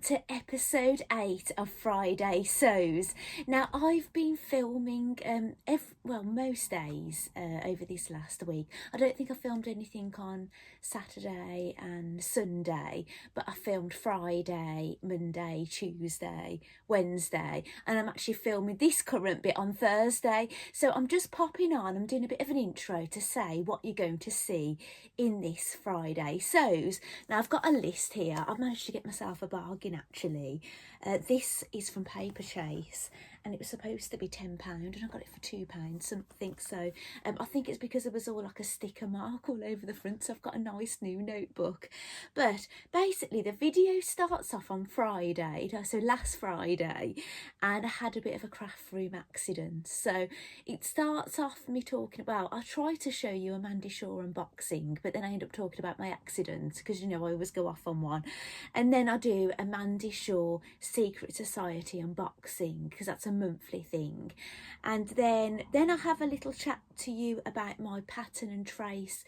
to episode 8 of Friday Sews. Now I've been filming most days over this last week. I don't think I filmed anything on Saturday and Sunday, but I filmed Friday, Monday, Tuesday, Wednesday, and I'm actually filming this current bit on Thursday. So I'm just popping on, I'm doing a bit of an intro to say what you're going to see in this Friday Sews. Now I've got a list here. I've managed to get myself a bargain actually. This is from Paper Chase and it was supposed to be £10 and I got it for £2 something. So I think it's because it was all like a sticker mark all over the front, so I've got a nice new notebook. But basically the video starts off on Friday, so last Friday, and I had a bit of a craft room accident. So it starts off me talking about, I try to show you a MandyShaw unboxing, but then I end up talking about my accident because, you know, I always go off on one. And then I do a MandyShaw Secret Society unboxing because that's a monthly thing. And then I have a little chat to you about my pattern and trace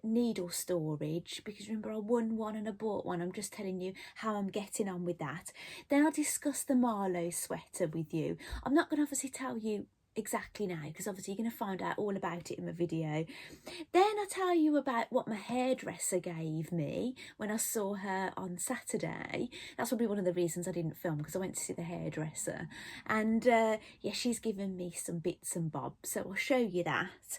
needle storage, because remember I won one and I bought one. I'm just telling you how I'm getting on with that. Then I'll discuss the Marlowe sweater with you. I'm not going to obviously tell you exactly now because obviously you're going to find out all about it in my video. Then I tell you about what my hairdresser gave me when I saw her on Saturday. That's probably one of the reasons I didn't film, because I went to see the hairdresser, and yeah, she's given me some bits and bobs, so I'll show you that.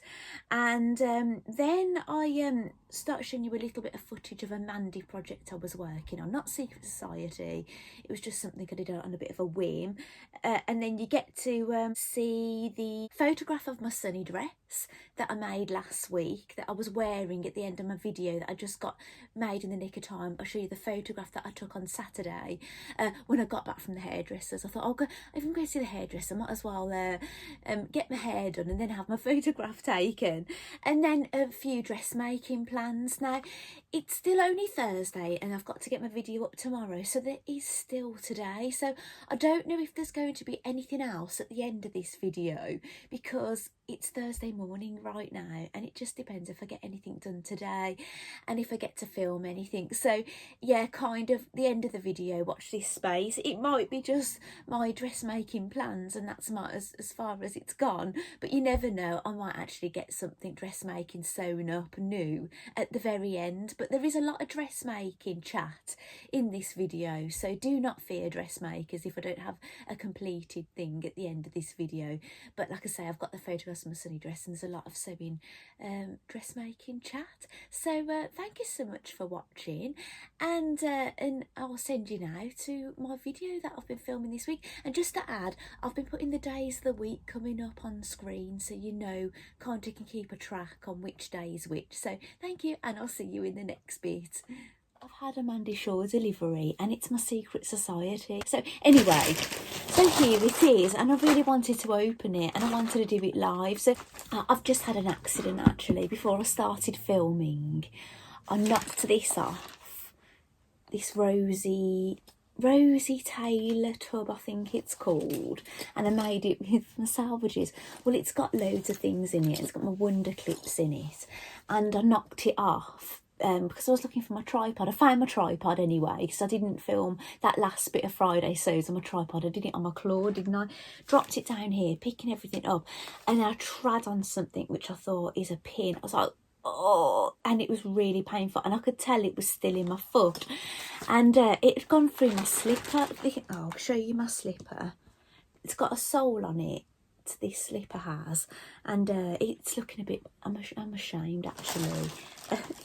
And then I start showing you a little bit of footage of a Mandy project I was working on, not Secret Society, it was just something I did on a bit of a whim. And then you get to see the photograph of my sunny dress that I made last week that I was wearing at the end of my video that I just got made in the nick of time. I'll show you the photograph that I took on Saturday when I got back from the hairdressers. I thought, oh, if I'm going to see the hairdresser, I might as well get my hair done and then have my photograph taken. And then a few dressmaking plans. Now, it's still only Thursday and I've got to get my video up tomorrow, so there is still today. So I don't know if there's going to be anything else at the end of this video because it's Thursday morning right now and it just depends if I get anything done today and if I get to film anything. So yeah, kind of the end of the video, watch this space. It might be just my dressmaking plans and that's as far as it's gone, but you never know, I might actually get something dressmaking sewn up new at the very end. But there is a lot of dressmaking chat in this video, so do not fear dressmakers if I don't have a completed thing at the end of this video. But like I say, I've got the photographs of my sunny dress and there's a lot of sewing dressmaking chat. So thank you so much for watching, and I'll send you now to my video that I've been filming this week. And just to add, I've been putting the days of the week coming up on screen so you know, kind of can keep a track on which day is which. So thank you, and I'll see you in the next bit. I've had a MandyShaw delivery and it's my Secret Society. So anyway, so here it is, and I really wanted to open it and I wanted to do it live. So I've just had an accident actually. Before I started filming, I knocked this off, this Rosie Taylor tub, I think it's called, and I made it with my salvages. Well, it's got loads of things in it. It's got my wonder clips in it, and I knocked it off because I was looking for my tripod. I found my tripod anyway because I didn't film that last bit of Friday Sews on my tripod. I did it on my claw, didn't I? Dropped it down here, picking everything up, and I trod on something which I thought is a pin. I was like, oh, and it was really painful, and I could tell it was still in my foot, and it had gone through my slipper. Oh, I'll show you my slipper. It's got a sole on it, this slipper has, and it's looking a bit, I'm ashamed actually.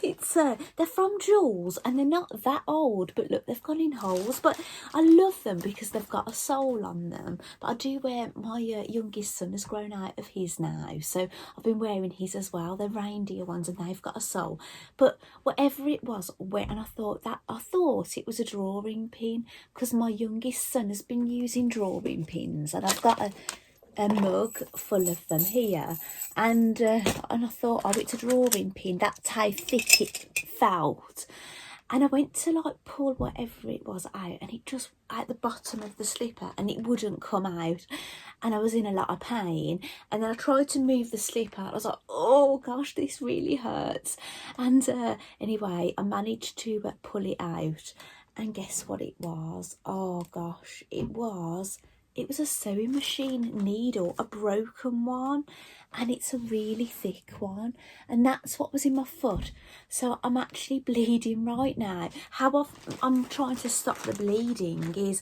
It's they're from Jules and they're not that old, but look, they've gone in holes, but I love them because they've got a sole on them. But I do wear, my youngest son has grown out of his now, so I've been wearing his as well. They're reindeer ones and they've got a sole. But whatever it was, and I thought it was a drawing pin because my youngest son has been using drawing pins, and I've got a mug full of them here, and I thought, oh, it's a drawing pin. That's how thick it felt. And I went to like pull whatever it was out, and it just at the bottom of the slipper, and it wouldn't come out, and I was in a lot of pain. And then I tried to move the slipper. I was like, oh gosh, this really hurts. And anyway, I managed to pull it out, And guess what it was? Oh gosh, it was a sewing machine needle, a broken one, and it's a really thick one, and that's what was in my foot. So I'm actually bleeding right now. How I'm trying to stop the bleeding is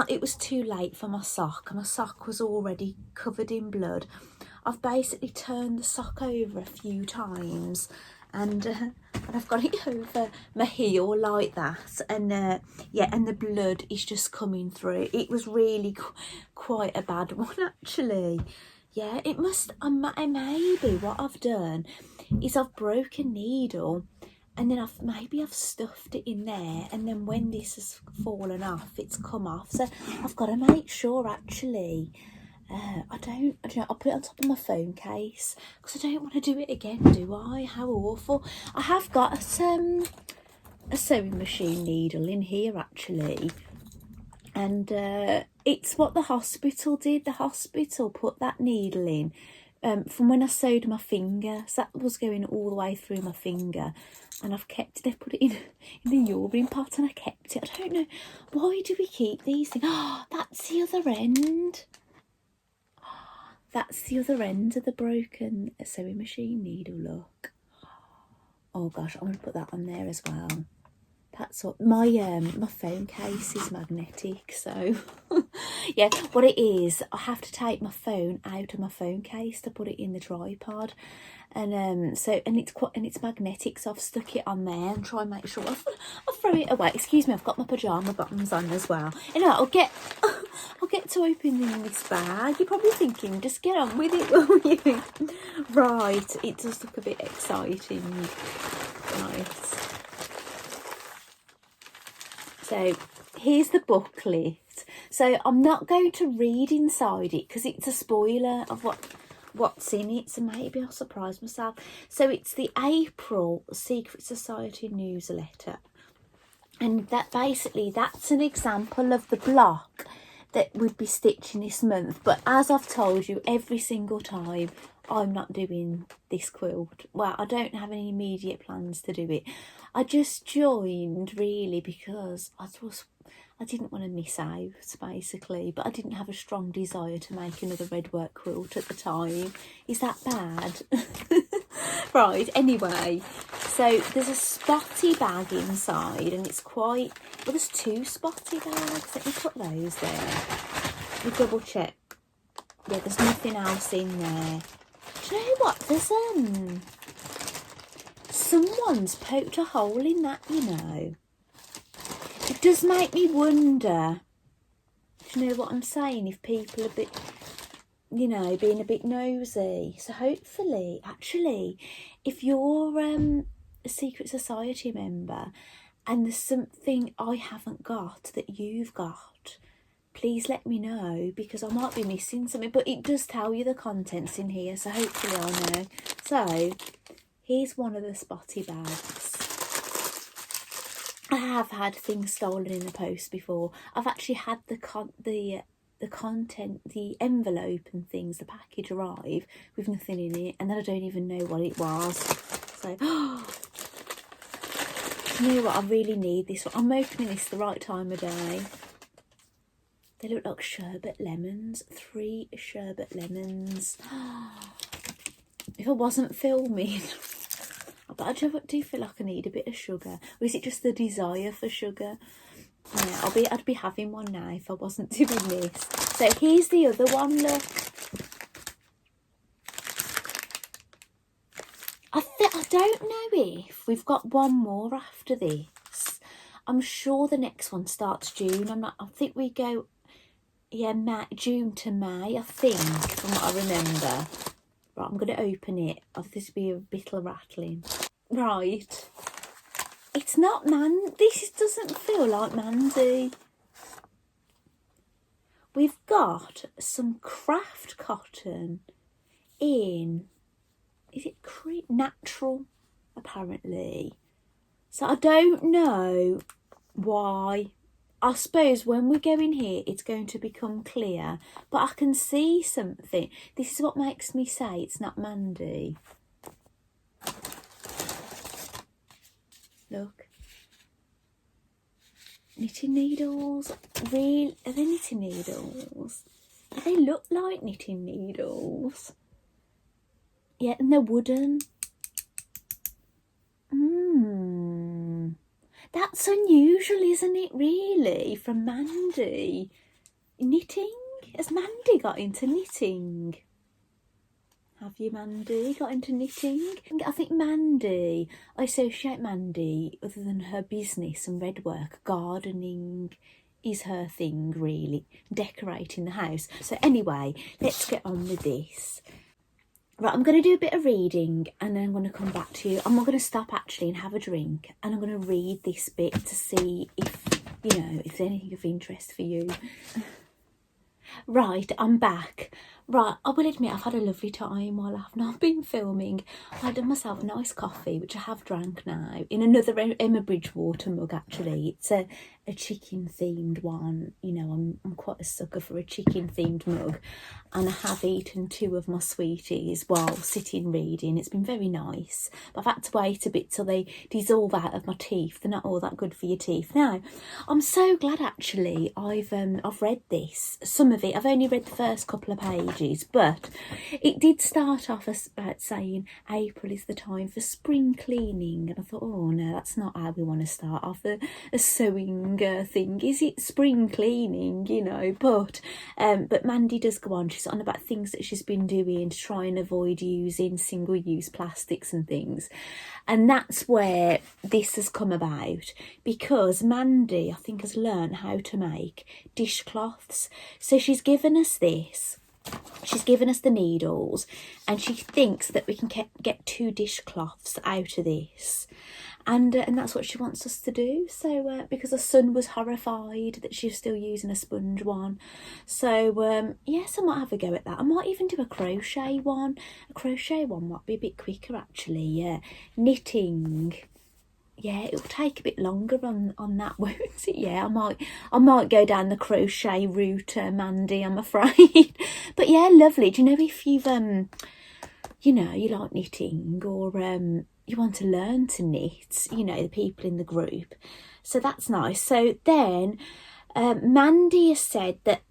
it was too late for my sock. My sock was already covered in blood. I've basically turned the sock over a few times, and I've got it over my heel like that, and yeah, and the blood is just coming through. It was really quite a bad one actually. Yeah, it must, maybe what I've done is I've broken a needle, and then maybe I've stuffed it in there, and then when this has fallen off, it's come off. So I've got to make sure actually. I don't know, I'll put it on top of my phone case because I don't want to do it again, do I? How awful. I have got a sewing machine needle in here actually, and it's what the hospital did. The hospital put that needle in from when I sewed my finger, so that was going all the way through my finger, and I've kept it. They put it in the urine pot, and I kept it. I don't know, why do we keep these things? Oh, that's the other end. That's the other end of the broken sewing machine needle, look. Oh gosh, I'm going to put that on there as well. That's what my phone case is magnetic, so yeah, what it is, I have to take my phone out of my phone case to put it in the tripod, and it's magnetic, so I've stuck it on there and try and make sure I'll throw it away. Excuse me, I've got my pyjama bottoms on as well. You know, I'll get to opening this bag. You're probably thinking, just get on with it, will you? Right, it does look a bit exciting. Right. So here's the booklet. So I'm not going to read inside it because it's a spoiler of what's in it, so maybe I'll surprise myself. So it's the April Secret Society newsletter, and that's an example of the block that we'd be stitching this month. But as I've told you every single time, I'm not doing this quilt. Well, I don't have any immediate plans to do it. I just joined really because I didn't want to miss out, basically, but I didn't have a strong desire to make another red work quilt at the time. Is that bad? Right, anyway, so there's a spotty bag inside, and it's quite, well, there's two spotty bags. Let me put those there. We double check. Yeah, there's nothing else in there. Do you know what? There's someone's poked a hole in that, you know. It does make me wonder, do you know what I'm saying, if people are a bit, you know, being a bit nosy. So hopefully, actually, if you're a Secret Society member and there's something I haven't got that you've got, please let me know, because I might be missing something. But it does tell you the contents in here, so hopefully I'll know. So here's one of the spotty bags. I have had things stolen in the post before. I've actually had the content, the envelope and things, the package arrive with nothing in it, and then I don't even know what it was. So, you know what? I really need this one. I'm opening this the right time of day. They look like sherbet lemons. 3 sherbet lemons. If I wasn't filming, but I do feel like I need a bit of sugar. Or is it just the desire for sugar? Yeah, I'd be having one now if I wasn't doing this. So here's the other one, look. I don't know if we've got one more after this. I'm sure the next one starts June. I think we go, yeah, June to May, I think, from what I remember. Right, I'm going to open it. This will be a bit of rattling. Right. It's not this doesn't feel like Mandy. We've got some craft cotton in, is it natural, apparently. So I don't know why. I suppose when we go in here, it's going to become clear, but I can see something. This is what makes me say it's not Mandy. Look. Knitting needles. Real? Are they knitting needles? They look like knitting needles. Yeah, and they're wooden. That's unusual, isn't it, really, from Mandy? Knitting? Has Mandy got into knitting? Have you, Mandy, got into knitting? I think Mandy, I associate Mandy, other than her business and red work, gardening is her thing, really, decorating the house. So anyway, let's get on with this. Right, I'm going to do a bit of reading and then I'm going to come back to you. I'm not going to stop actually and have a drink, and I'm going to read this bit to see if, you know, if there's anything of interest for you. Right, I'm back. Right, I will admit I've had a lovely time while I've not been filming. I done myself a nice coffee, which I have drank now, in another Emma Bridgewater mug actually. It's a chicken themed one. You know, I'm quite a sucker for a chicken themed mug, and I have eaten 2 of my sweeties while sitting reading. It's been very nice, but I've had to wait a bit till they dissolve out of my teeth. They're not all that good for your teeth. Now, I'm so glad actually I've read this. Some of it, I've only read the first couple of pages, but it did start off as about saying April is the time for spring cleaning, and I thought, oh no, that's not how we want to start off a sewing thing, is it? Spring cleaning, you know. But Mandy does go on. She's on about things that she's been doing to try and avoid using single-use plastics and things, and that's where this has come about, because Mandy, I think, has learned how to make dishcloths. So she's given us this. She's given us the needles, and she thinks that we can get 2 dishcloths out of this. And that's what she wants us to do. So because her son was horrified that she was still using a sponge one. So yes, I might have a go at that. I might even do a crochet one. A crochet one might be a bit quicker actually. Yeah, knitting. Yeah, it will take a bit longer on that, won't it? Yeah, I might go down the crochet route, Mandy, I'm afraid. But yeah, lovely. Do you know, if you've you know, you like knitting, or you want to learn to knit, you know, the people in the group, so that's nice. So then Mandy has said that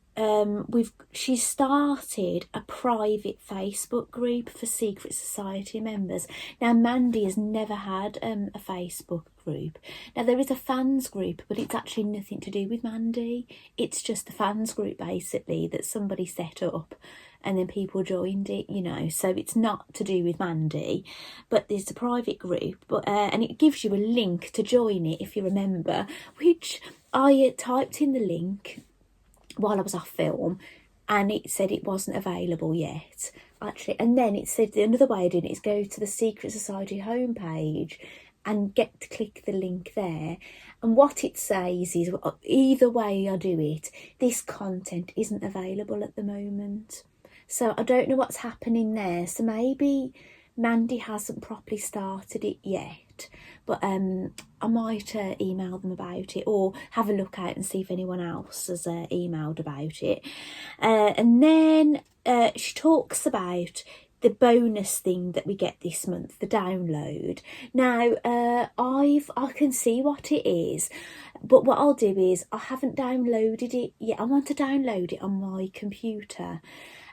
she's started a private Facebook group for Secret Society members. Now, Mandy has never had a Facebook group. Now, there is a fans group, but it's actually nothing to do with Mandy. It's just a fans group basically that somebody set up, and then people joined it, you know. So it's not to do with Mandy, but there's a private group, but and it gives you a link to join it if you remember, which I typed in the link while I was off film, and it said it wasn't available yet actually. And then it said another way of doing it is go to the Secret Society homepage and get to click the link there. And what it says is, either way I do it, this content isn't available at the moment. So I don't know what's happening there. So maybe Mandy hasn't properly started it yet. But I might email them about it, or have a look out and see if anyone else has emailed about it. And then she talks about the bonus thing that we get this month, the download. Now, I can see what it is, but what I'll do is, I haven't downloaded it yet. I want to download it on my computer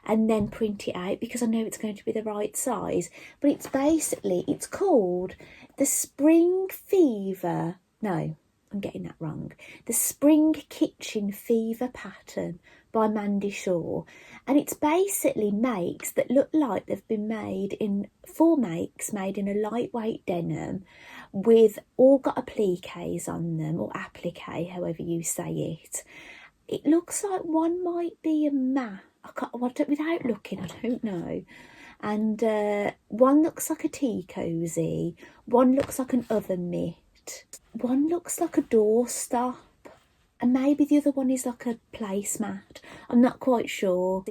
and then print it out, because I know it's going to be the right size. But it's basically, it's called the Spring Fever. No, I'm getting that wrong. The Spring Kitchen Fever Pattern by MandyShaw. And it's basically makes that look like they've been made in 4 makes made in a lightweight denim, with all got appliques on them, or applique, however you say it. It looks like one might be a matte. Without looking, I don't know. And one looks like a tea cosy, one looks like an oven mitt, one looks like a doorstop, and maybe the other one is like a placemat. I'm not quite sure.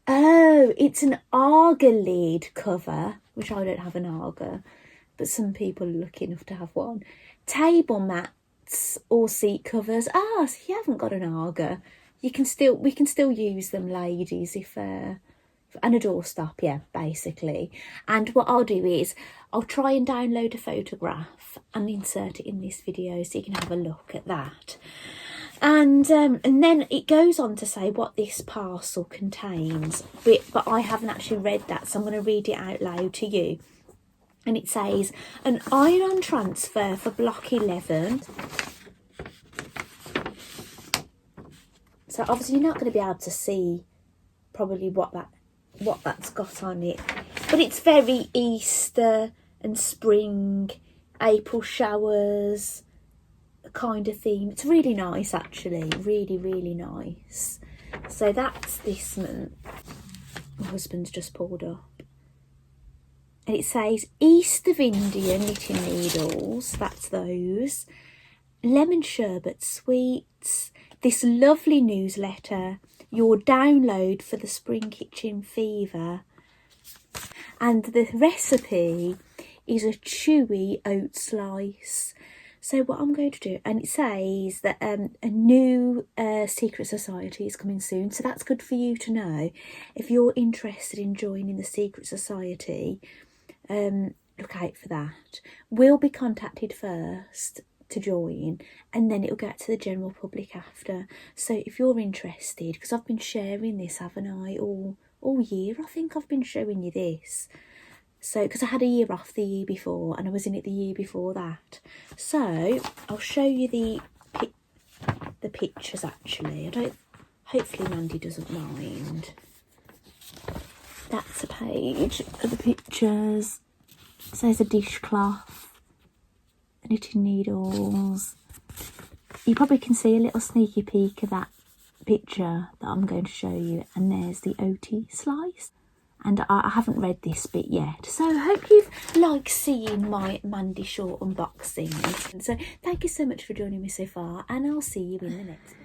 Oh, it's an Arga lid cover, which I don't have an Arga, but some people are lucky enough to have one. Table mats or seat covers. Ah, so you haven't got an Arga. We can still use them, ladies, if and a doorstop, yeah, basically. And what I'll do is I'll try and download a photograph and insert it in this video so you can have a look at that. And then it goes on to say what this parcel contains, but I haven't actually read that, so I'm going to read it out loud to you. And it says, an iron-on transfer for block 11. So obviously you're not going to be able to see probably what that's got on it, but it's very Easter and spring, April showers kind of theme. It's really nice, actually, really, really nice. So that's this month. My husband's just pulled up. And it says East of India knitting needles, that's those. Lemon sherbet sweets, this lovely newsletter, your download for the spring kitchen fever. And the recipe is a chewy oat slice. So what I'm going to do, and it says that a new secret society is coming soon. So that's good for you to know. If you're interested in joining the secret society, look out for that. We'll be contacted first to join, and then it'll get to the general public after. So if you're interested, because I've been sharing this, haven't I, all year, I think I've been showing you this. So, because I had a year off the year before, and I was in it the year before that. So, I'll show you the pictures, actually. Hopefully Mandy doesn't mind. That's a page of the pictures. It says a dishcloth, knitting needles. You probably can see a little sneaky peek of that picture that I'm going to show you. And there's the OT slice. And I haven't read this bit yet. So I hope you've liked seeing my MandyShaw unboxing. So thank you so much for joining me so far, and I'll see you in the next one.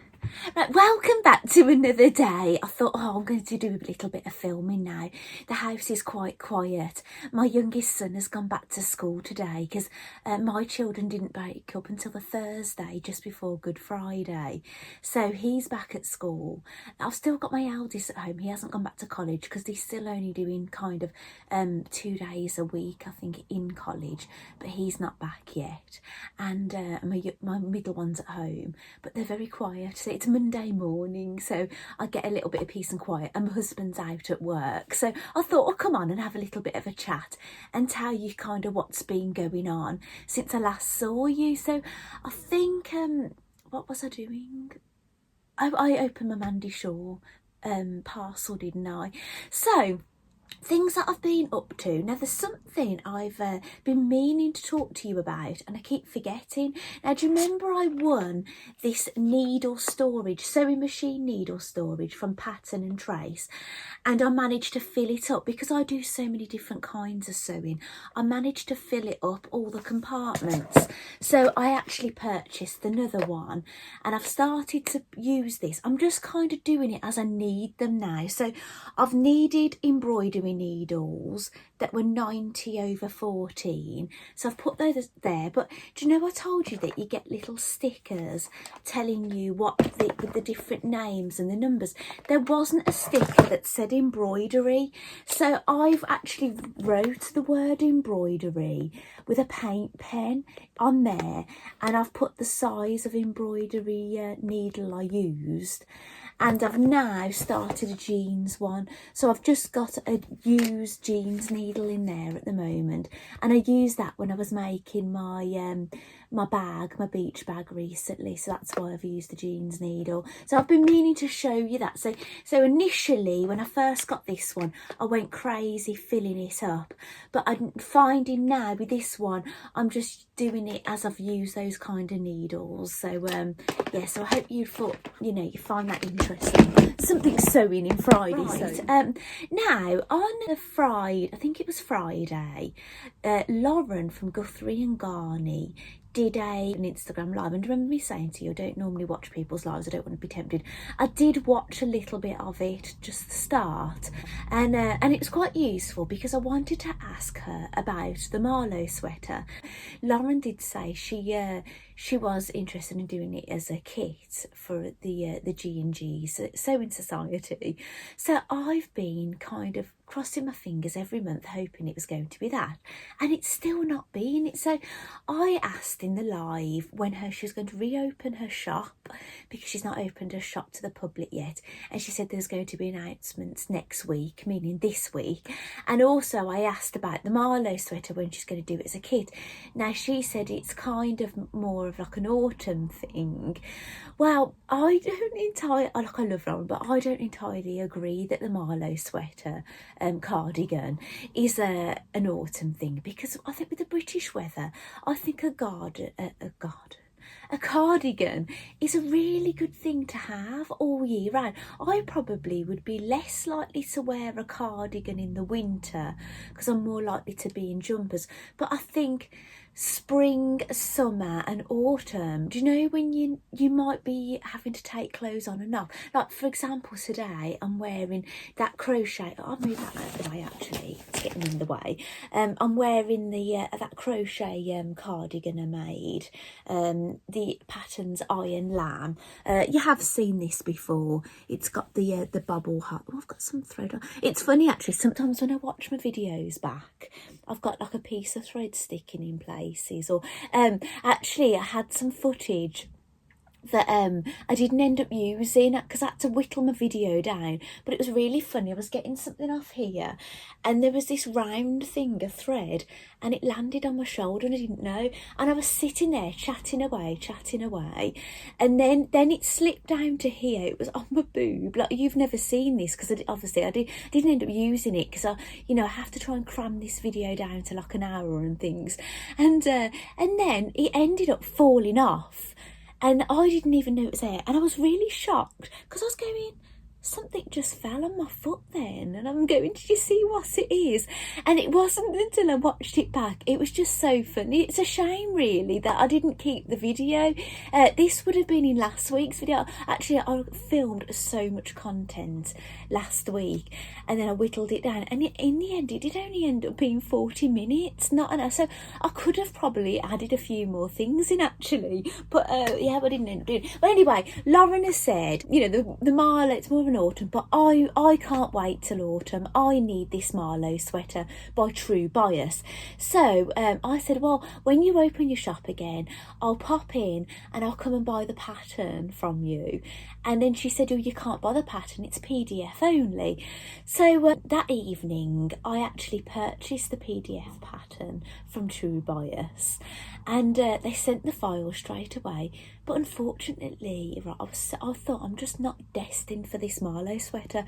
Right, welcome back to another day. I thought, I'm going to do a little bit of filming now. The house is quite quiet. My youngest son has gone back to school today because my children didn't break up until the Thursday just before Good Friday. So he's back at school. I've still got my eldest at home. He hasn't gone back to college because he's still only doing kind of 2 days a week, I think, in college, but he's not back yet. And my middle one's at home, but they're very quiet. So it's Monday morning, so I get a little bit of peace and quiet, and my husband's out at work. So I thought, come on and have a little bit of a chat and tell you kind of what's been going on since I last saw you. So I think, what was I doing? I opened my MandyShaw parcel, didn't I? So things that I've been up to. Now, there's something I've been meaning to talk to you about, and I keep forgetting. Now, do you remember I won this needle storage, sewing machine needle storage from Pattern and Trace, and I managed to fill it up because I do so many different kinds of sewing. I managed to fill it up, all the compartments. So I actually purchased another one, and I've started to use this. I'm just kind of doing it as I need them now. So I've needed embroidery needles that were 90 over 14, so I've put those there. But do you know I told you that you get little stickers telling you what the different names and the numbers? There wasn't a sticker that said embroidery, so I've actually wrote the word embroidery with a paint pen on there, and I've put the size of embroidery needle I used. And I've now started a jeans one. So I've just got a used jeans needle in there at the moment. And I used that when I was making my my beach bag recently. So that's why I've used the jeans needle. So I've been meaning to show you that. So initially, when I first got this one, I went crazy filling it up. But I'm finding now with this one, I'm just doing it as I've used those kind of needles. So yeah, so I hope you thought, you find that interesting. Something sewing in Friday. Right. Now on a Friday, I think it was Friday, Lauren from Guthrie and Garney did an Instagram live, and remember me saying to you, I don't normally watch people's lives, I don't want to be tempted. I did watch a little bit of it, just the start, and it was quite useful because I wanted to ask her about the Marlowe sweater. Lauren did say she was interested in doing it as a kit for the G&G, Sewing Society. So I've been kind of crossing my fingers every month hoping it was going to be that, and it's still not been. So I asked in the live when she was going to reopen her shop, because she's not opened her shop to the public yet, and she said there's going to be announcements next week, meaning this week. And also I asked about the Marlowe sweater, when she's going to do it as a kit. Now she said it's kind of more of like an autumn thing. Well, I don't entirely, like, I love Lauren, but I don't entirely agree that the Marlowe sweater cardigan is an autumn thing, because I think with the British weather, I think a cardigan is a really good thing to have all year round. I probably would be less likely to wear a cardigan in the winter because I'm more likely to be in jumpers, but I think spring, summer and autumn, do you know when you might be having to take clothes on and off? Like, for example, today I'm wearing that crochet, I'll move that out of the way, actually it's getting in the way. I'm wearing the that crochet cardigan I made, the pattern's Iron Lamb. You have seen this before. It's got the bubble heart. Oh, I've got some thread on. It's funny actually, sometimes when I watch my videos back, I've got like a piece of thread sticking in places, or actually I had some footage that I didn't end up using because I had to whittle my video down, but it was really funny. I was getting something off here and there was this round thing of thread and it landed on my shoulder and I didn't know, and I was sitting there chatting away, and then it slipped down to here. It was on my boob. Like, you've never seen this because obviously I didn't end up using it because I have to try and cram this video down to like an hour and things, and then it ended up falling off. And I didn't even know it was there. And I was really shocked because I was going, something just fell on my foot then. And I'm going, did you see what it is? And it wasn't until I watched it back. It was just so funny. It's a shame, really, that I didn't keep the video. This would have been in last week's video. Actually, I filmed so much content last week and then I whittled it down. And in the end, it did only end up being 40 minutes, not enough. So I could have probably added a few more things in, actually. But yeah, I didn't end up doing it. But anyway, Lauren has said, the Marlowe, it's more of an autumn, but I can't wait till autumn. I need this Marlowe sweater by True Bias. So I said, well, when you open your shop again, I'll pop in and I'll come and buy the pattern from you. And then she said, oh, you can't buy the pattern, it's PDF only. So that evening I actually purchased the PDF pattern from True Bias, and they sent the file straight away. But unfortunately, right, I thought I'm just not destined for this Marlowe sweater.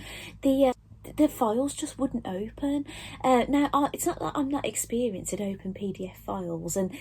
The files just wouldn't open. Now, it's not that I'm not experienced at open PDF files and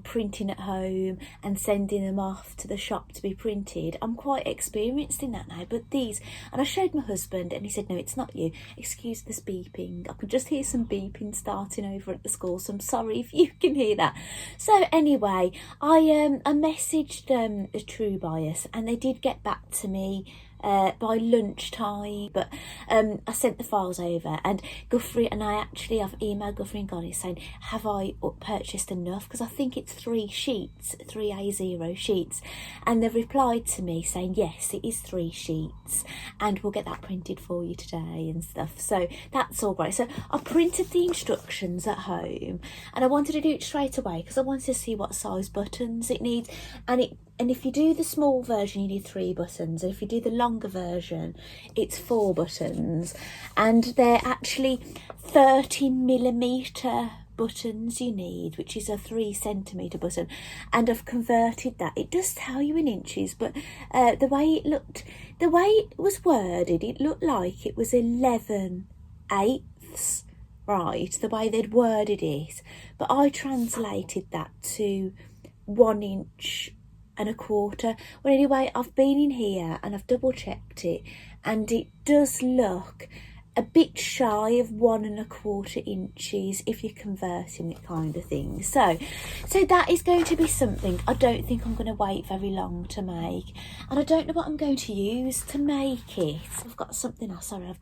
printing at home and sending them off to the shop to be printed. I'm quite experienced in that now. But these, and I showed my husband and he said, no, it's not you. Excuse this beeping. I could just hear some beeping starting over at the school, so I'm sorry if you can hear that. So anyway, I messaged a True Bias and they did get back to me by lunchtime, but I sent the files over, and Guthrie and I've emailed Guthrie and Gonnie saying, have I purchased enough, because I think it's 3 sheets, 3 A0 sheets, and they've replied to me saying yes, it is 3 sheets and we'll get that printed for you today and stuff. So that's all great. So I printed the instructions at home and I wanted to do it straight away because I wanted to see what size buttons it needs, and if you do the small version, you need 3 buttons. And if you do the longer version, it's 4 buttons. And they're actually 30mm buttons you need, which is a 3cm button. And I've converted that. It does tell you in inches, but the way it was worded, it looked like it was 11/8, right? The way they'd worded it. But I translated that to 1 inch and a quarter. Well, anyway, I've been in here and I've double checked it, and it does look a bit shy of 1¼ inches if you're converting it, kind of thing. So that is going to be something I don't think I'm going to wait very long to make, and I don't know what I'm going to use to make it. I've got something else. Sorry, I've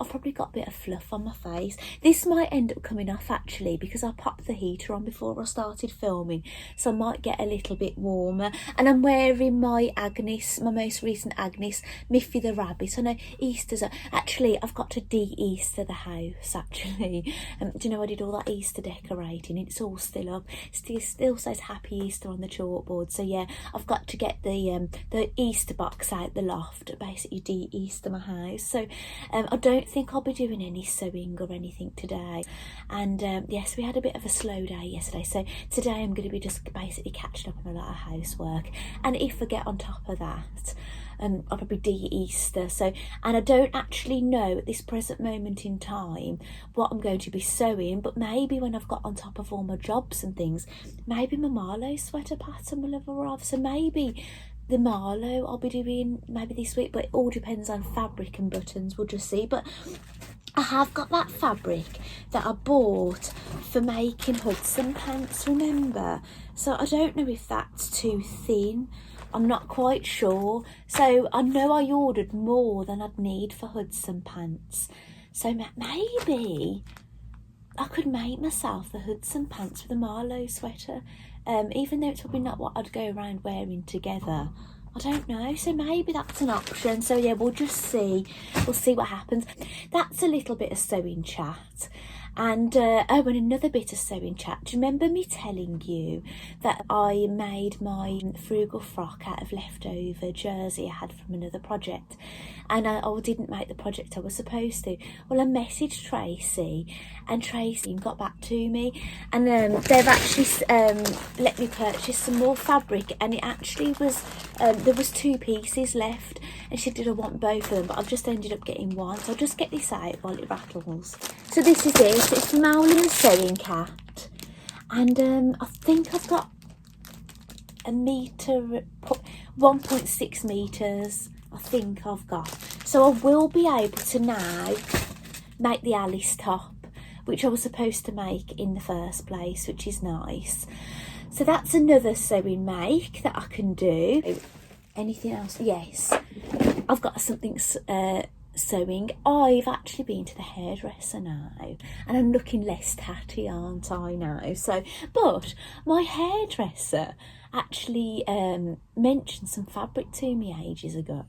probably got a bit of fluff on my face. This might end up coming off actually because I popped the heater on before I started filming, so I might get a little bit warmer. And I'm wearing my Agnes, my most recent Agnes, Miffy the rabbit. I know Easter's actually, I've got to de-Easter the house actually. Do you know I did all that Easter decorating? It's all still up. Still says Happy Easter on the chalkboard. So yeah, I've got to get the Easter box out the loft, basically de-Easter my house. So I don't think I'll be doing any sewing or anything today. And yes, we had a bit of a slow day yesterday, so today I'm going to be just basically catching up on a lot of housework. And if I get on top of that, I'll probably de-Easter. So, and I don't actually know at this present moment in time what I'm going to be sewing, but maybe when I've got on top of all my jobs and things, maybe my Marlowe sweater pattern will have arrived. So maybe the Marlowe I'll be doing maybe this week, but it all depends on fabric and buttons. We'll just see. But I have got that fabric that I bought for making Hudson pants, remember? So I don't know if that's too thin. I'm not quite sure. So I know I ordered more than I'd need for Hudson pants. So maybe I could make myself the Hudson pants with a Marlowe sweater. Even though it's probably not what I'd go around wearing together. I don't know, so maybe that's an option. So yeah, we'll just see. We'll see what happens. That's a little bit of sewing chat. And oh, and another bit of sewing chat. Do you remember me telling you that I made my frugal frock out of leftover jersey I had from another project? And I didn't make the project I was supposed to. Well, I messaged Tracy, and Tracy got back to me, and they've actually let me purchase some more fabric, and it actually was there was 2 pieces left, and she did I want both of them, but I've just ended up getting one. So I'll just get this out while it rattles. So this is it. It's from Owly and Sewing Cat, and I think I've got a metre, 1.6 metres. I think I've got. So I will be able to now make the Alice top, which I was supposed to make in the first place, which is nice. So that's another sewing make that I can do. Anything else? Yes, I've got something sewing. I've actually been to the hairdresser now, and I'm looking less tatty, aren't I now? So, but my hairdresser actually mentioned some fabric to me ages ago,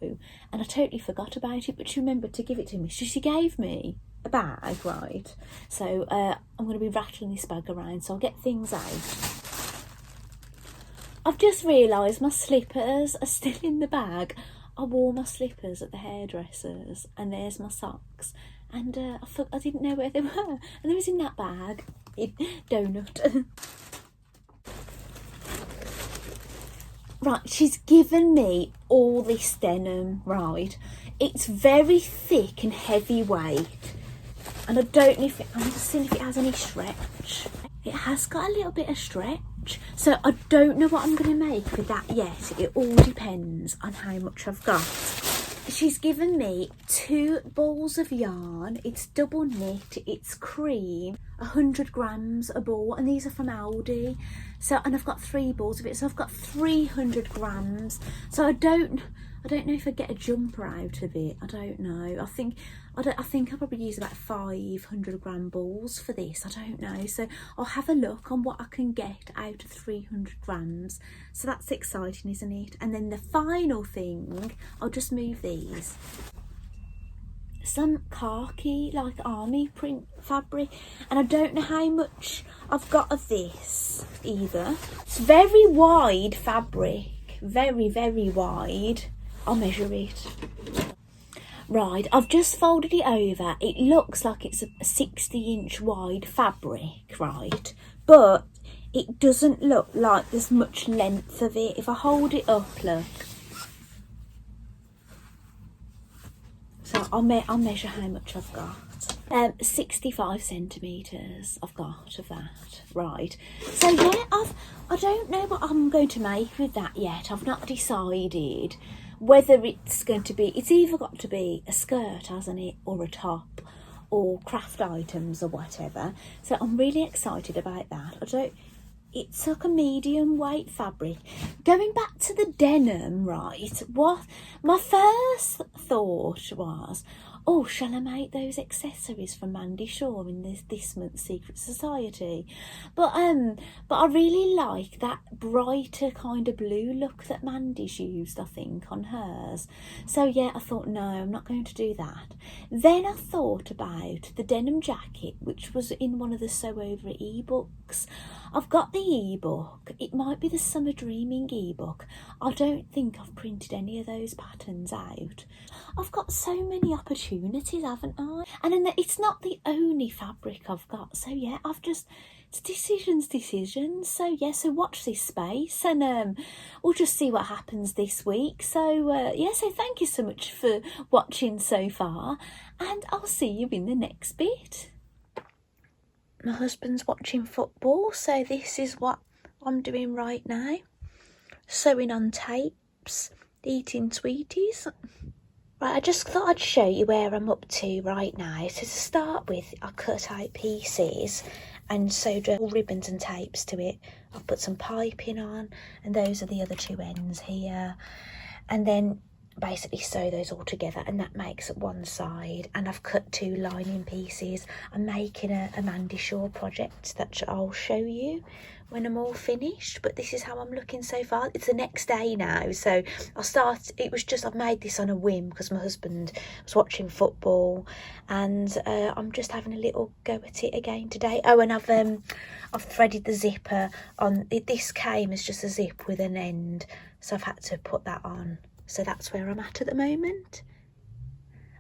and I totally forgot about it, but she remembered to give it to me. So she gave me a bag, right? So I'm going to be rattling this bag around, so I'll get things out. I've just realised my slippers are still in the bag. I wore my slippers at the hairdressers, and there's my socks, and I didn't know where they were, and they was in that bag. Donut. Right, she's given me all this denim, right? It's very thick and heavyweight, and I don't know if I'm just seeing if it has any stretch. It has got a little bit of stretch, so I don't know what I'm going to make with that yet. It all depends on how much I've got. She's given me 2 balls of yarn. It's double knit, it's cream, 100 grams a ball, and these are from Aldi. So, and I've got 3 balls of it, so I've got 300 grams. So I don't know if I get a jumper out of it. I don't know. I think I'll probably use about 500 gram balls for this. I don't know. So I'll have a look on what I can get out of 300 grams. So that's exciting, isn't it? And then the final thing, I'll just move these. Some khaki, like army print fabric, and I don't know how much I've got of this either. It's very wide fabric, very, very wide. I'll measure it. Right, I've just folded it over. It looks like it's a 60-inch wide fabric, right? But it doesn't look like there's much length of it. If I hold it up, look. So I'll measure how much I've got. 65 centimetres I've got of that, right? So yeah, I don't know what I'm going to make with that yet. I've not decided whether it's going to be, it's either got to be a skirt, hasn't it, or a top. or craft items or whatever. So I'm really excited about that. It's like a medium weight fabric. Going back to the denim, right, what my first thought was, oh, shall I make those accessories from MandyShaw in this month's Secret Society? But I really like that brighter kind of blue look that Mandy's used, I think, on hers. So yeah, I thought, no, I'm not going to do that. Then I thought about the denim jacket, which was in one of the Sew Over It ebooks. I've got the ebook. It might be the Summer Dreaming ebook. I don't think I've printed any of those patterns out. I've got so many opportunities, haven't I? And then it's not the only fabric I've got. So yeah, it's decisions. So yeah, so watch this space, and we'll just see what happens this week. So yeah, so thank you so much for watching so far, and I'll see you in the next bit. My husband's watching football, so this is what I'm doing right now. Sewing on tapes, eating sweeties. Right, I just thought I'd show you where I'm up to right now. So to start with, I cut out pieces and sewed ribbons and tapes to it. I've put some piping on, and those are the other two ends here. And then basically sew those all together, and that makes up one side. And I've cut 2 lining pieces. I'm making a MandyShaw project that I'll show you when I'm all finished, but this is how I'm looking so far. It's the next day now, so I've made this on a whim because my husband was watching football, and I'm just having a little go at it again today. Oh, and I've threaded the zipper on. This came as just a zip with an end, so I've had to put that on. So that's where I'm at the moment.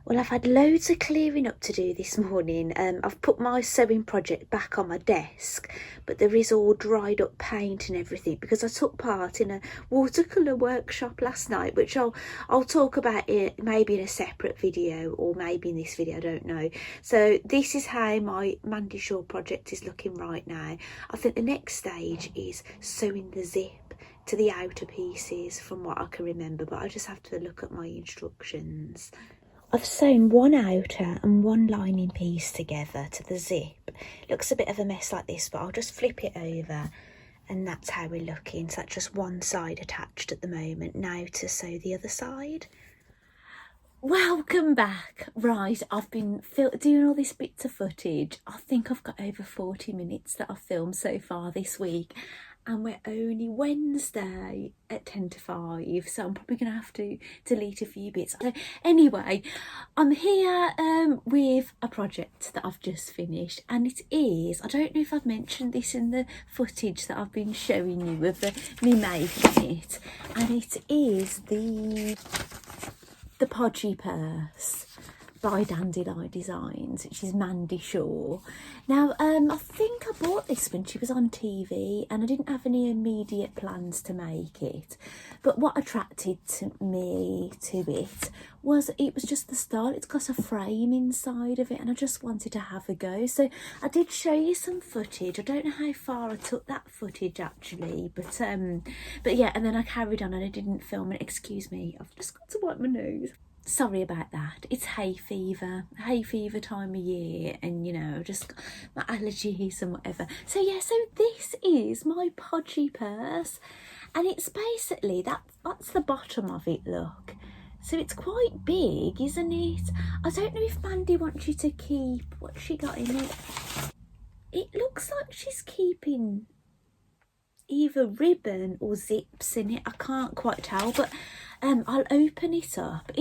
Well, I've had loads of clearing up to do this morning. I've put my sewing project back on my desk, but there is all dried up paint and everything because I took part in a watercolour workshop last night, which I'll talk about it maybe in a separate video, or maybe in this video, I don't know. So this is how my MandyShaw project is looking right now. I think the next stage is sewing the zip to the outer pieces from what I can remember, but I just have to look at my instructions. I've sewn one outer and one lining piece together to the zip. It looks a bit of a mess like this, but I'll just flip it over, and that's how we're looking. So that's just one side attached at the moment. Now to sew the other side. Welcome back. Right, I've been doing all these bits of footage. I think I've got over 40 minutes that I've filmed so far this week, and we're only Wednesday at 10 to 5, so I'm probably going to have to delete a few bits. So anyway, I'm here with a project that I've just finished, and it is, I don't know if I've mentioned this in the footage that I've been showing you of me making it, and it is the podgy purse by Dandelion Designs, which is MandyShaw. Now, I think I bought this when she was on TV, and I didn't have any immediate plans to make it. But what attracted me to it was just the style. It's got a frame inside of it, and I just wanted to have a go. So I did show you some footage. I don't know how far I took that footage actually, but yeah. And then I carried on, and I didn't film it. Excuse me, I've just got to wipe my nose. Sorry about that. It's hay fever time of year, and you know, just my allergies and whatever. So yeah, so this is my podgy purse, and it's basically that's the bottom of it, look. So it's quite big, isn't it? I don't know if Mandy wants you to keep what she got in it. It looks like she's keeping either ribbon or zips in it. I can't quite tell, but I'll open it up.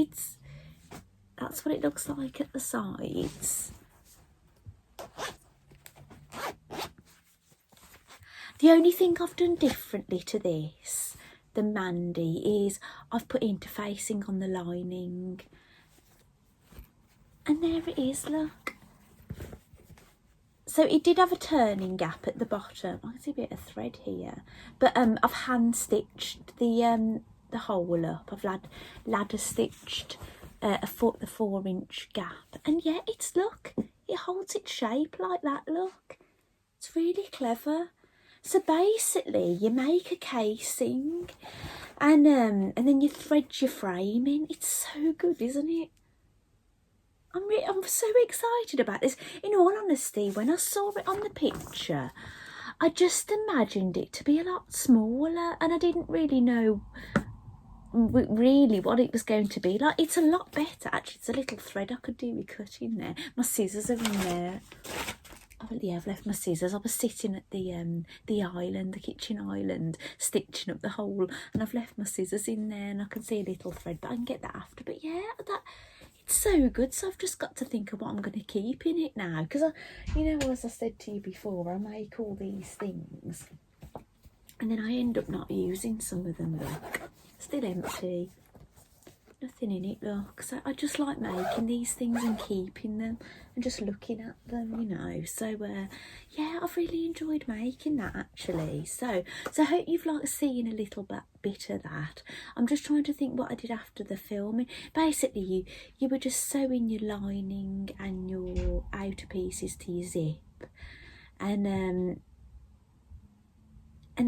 That's what it looks like at the sides. The only thing I've done differently to this than Mandy is I've put interfacing on the lining, and there it is, look. So it did have a turning gap at the bottom. I can see a bit of thread here, but I've hand stitched the hole up. I've ladder stitched the 4-inch gap, and yeah, look, it holds its shape like that, look. It's really clever. So basically you make a casing, and then you thread your frame in. It's so good, isn't it? I'm so excited about this. In all honesty, when I saw it on the picture, I just imagined it to be a lot smaller, and I didn't really know really what it was going to be like. It's a lot better actually. It's a little thread I could do with cutting there. My scissors are in there. Oh yeah, I've left my scissors. I was sitting at the island, the kitchen island, stitching up the hole, and I've left my scissors in there, and I can see a little thread, but I can get that after. But yeah, that it's so good. So I've just got to think of what I'm going to keep in it now, because you know, as I said to you before, I make all these things, and then I end up not using some of them. Look, still empty. Nothing in it, look. So I just like making these things and keeping them and just looking at them, you know. So yeah, I've really enjoyed making that actually. So I hope you've like seen a little bit of that. I'm just trying to think what I did after the filming. Basically, you were just sewing your lining and your outer pieces to your zip, and then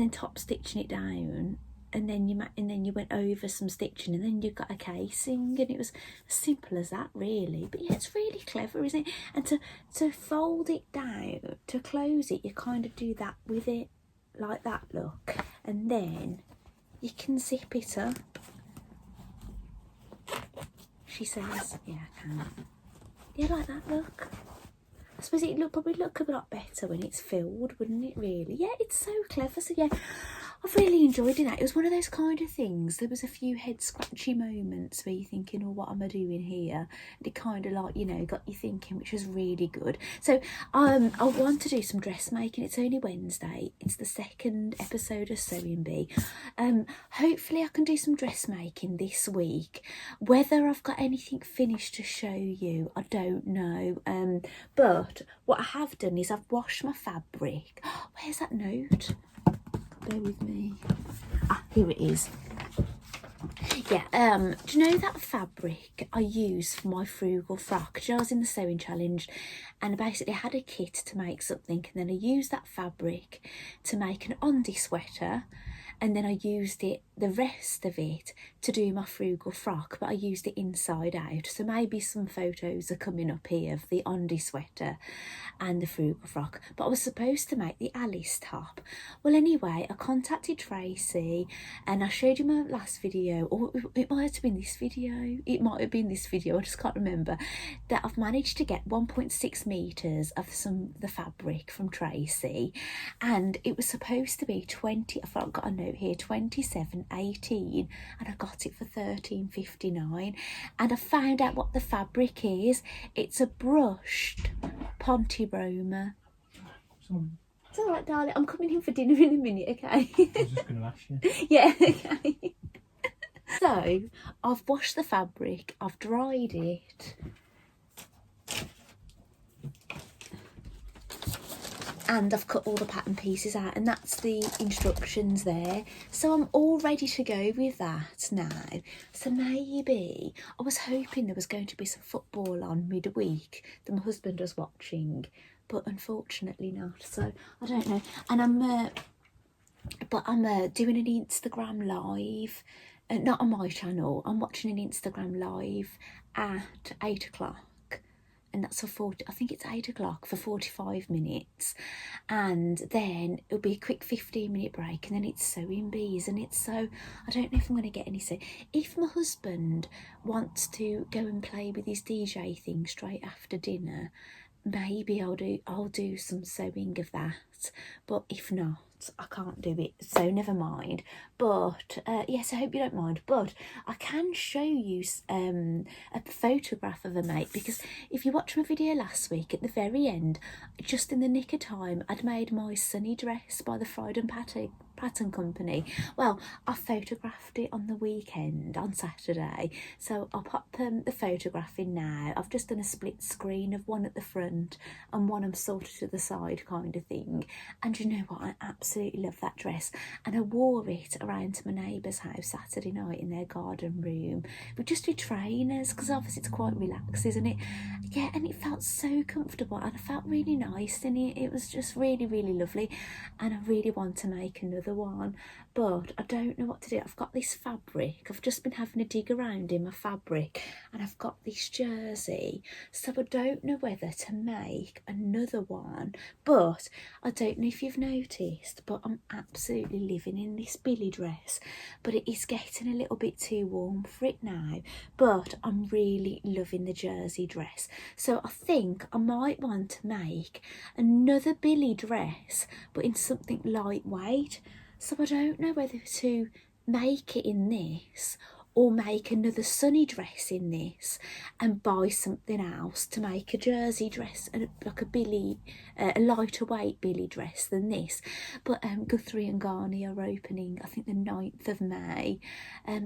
top stitching it down. And then you went over some stitching, and then you got a casing, and it was as simple as that really. But yeah, it's really clever, isn't it? And to fold it down, to close it, you kind of do that with it like that, look, and then you can zip it up. She says, yeah, I can. Yeah, like that, look. I suppose it would probably look a lot better when it's filled, wouldn't it really? Yeah, it's so clever. So yeah, I've really enjoyed it. It was one of those kind of things. There was a few head scratchy moments where you're thinking, oh, what am I doing here? And it kind of like, you know, got you thinking, which was really good. So I want to do some dressmaking. It's only Wednesday. It's the second episode of Sewing Bee. Hopefully I can do some dressmaking this week. Whether I've got anything finished to show you, I don't know. But what I have done is I've washed my fabric. Where's that note? Bear with me. Ah, here it is. Yeah, do you know that fabric I use for my frugal frock? I was in the sewing challenge, and I basically had a kit to make something, and then I used that fabric to make an undie sweater, and then I used it, the rest of it, to do my frugal frock, but I used it inside out. So maybe some photos are coming up here of the undie sweater and the frugal frock. But I was supposed to make the Alice top. Well, anyway, I contacted Tracy, and I showed you my last video, or it might have been this video. It might have been this video, I just can't remember. That I've managed to get 1.6 meters of the fabric from Tracy, and it was supposed to be 20. I've got a note here, 27.18, and I got it for 13.59. And I found out what the fabric is. It's a brushed Ponte Roma. It's all right, darling. I'm coming in for dinner in a minute, okay? I was just going to ask you. Yeah, okay. So I've washed the fabric, I've dried it, and I've cut all the pattern pieces out, and that's the instructions there. So I'm all ready to go with that now. So maybe, I was hoping there was going to be some football on midweek that my husband was watching, but unfortunately not. So I don't know. And I'm doing an Instagram live, not on my channel. I'm watching an Instagram live at 8 o'clock. And that's for I think it's 8 o'clock for 45 minutes, and then it'll be a quick 15-minute break, and then it's Sewing Bees, and it's so, I don't know if I'm going to get any sew. If my husband wants to go and play with his DJ thing straight after dinner, maybe I'll do some sewing of that, but if not, I can't do it, so never mind. But yes, I hope you don't mind, but I can show you a photograph of a mate, because if you watched my video last week, at the very end, just in the nick of time, I'd made my sunny dress by the Friday Pattern Company. Well, I photographed it on the weekend, on Saturday, so I'll pop the photograph in now. I've just done a split screen of one at the front and one I'm sort of to the side kind of thing, and you know what, I absolutely love that dress, and I wore it around to my neighbour's house Saturday night in their garden room. We just do trainers, because obviously it's quite relaxed, isn't it? Yeah, and it felt so comfortable, and I felt really nice in it. It was just really, really lovely, and I really want to make another another one, but I don't know what to do. I've got this fabric, I've just been having a dig around in my fabric, and I've got this jersey, so I don't know whether to make another one. But I don't know if you've noticed, but I'm absolutely living in this Billy dress, but it is getting a little bit too warm for it now. But I'm really loving the jersey dress, so I think I might want to make another Billy dress, but in something lightweight. So I don't know whether to make it in this or make another sunny dress in this and buy something else to make a jersey dress, like a Billy, a lighter weight Billy dress than this. But Guthrie and Garni are opening, I think, the 9th of May,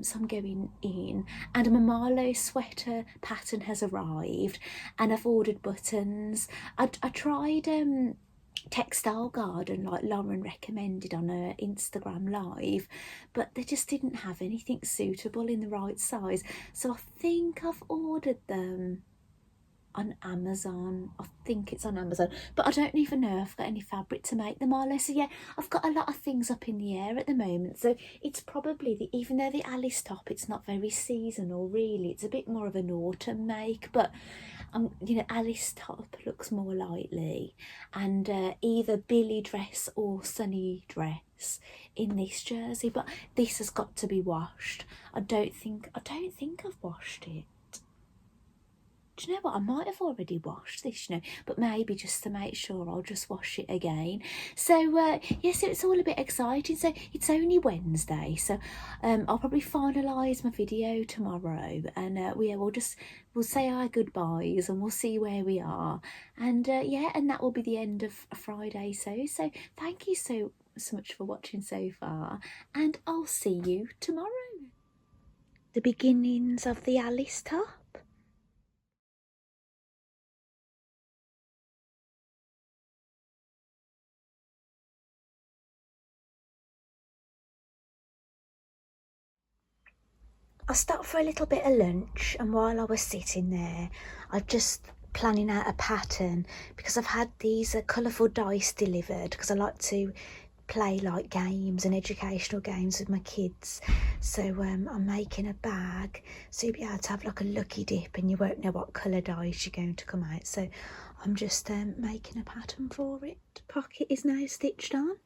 so I'm going in, and my Marlowe sweater pattern has arrived, and I've ordered buttons. I tried Textile Garden, like Lauren recommended on her Instagram live, but they just didn't have anything suitable in the right size, so I think I've ordered them on Amazon. I think it's on Amazon, but I don't even know if I've got any fabric to make them all. So yeah, I've got a lot of things up in the air at the moment, so it's probably even though the Alice top, it's not very seasonal really, it's a bit more of an autumn make, but you know, Alice top looks more likely, and either Billy dress or Sunny dress in this jersey. But this has got to be washed. I don't think I've washed it. Do you know what? I might have already washed this, you know, but maybe just to make sure, I'll just wash it again. So yes, so it's all a bit exciting. So it's only Wednesday, so I'll probably finalise my video tomorrow, and we'll say our goodbyes and we'll see where we are. And yeah, and that will be the end of Friday. So thank you so much for watching so far, and I'll see you tomorrow. The beginnings of the Alice top. I stopped for a little bit of lunch, and while I was sitting there, I just planning out a pattern, because I've had these colourful dice delivered, because I like to play like games and educational games with my kids. So I'm making a bag, so you'll be able to have like a lucky dip and you won't know what colour dice you're going to come out. So I'm just making a pattern for it. Pocket is now stitched on.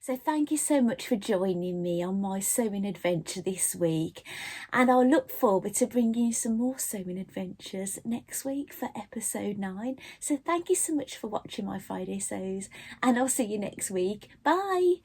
So thank you so much for joining me on my sewing adventure this week, and I'll look forward to bringing you some more sewing adventures next week for episode 9. So thank you so much for watching my Friday sews, and I'll see you next week. Bye!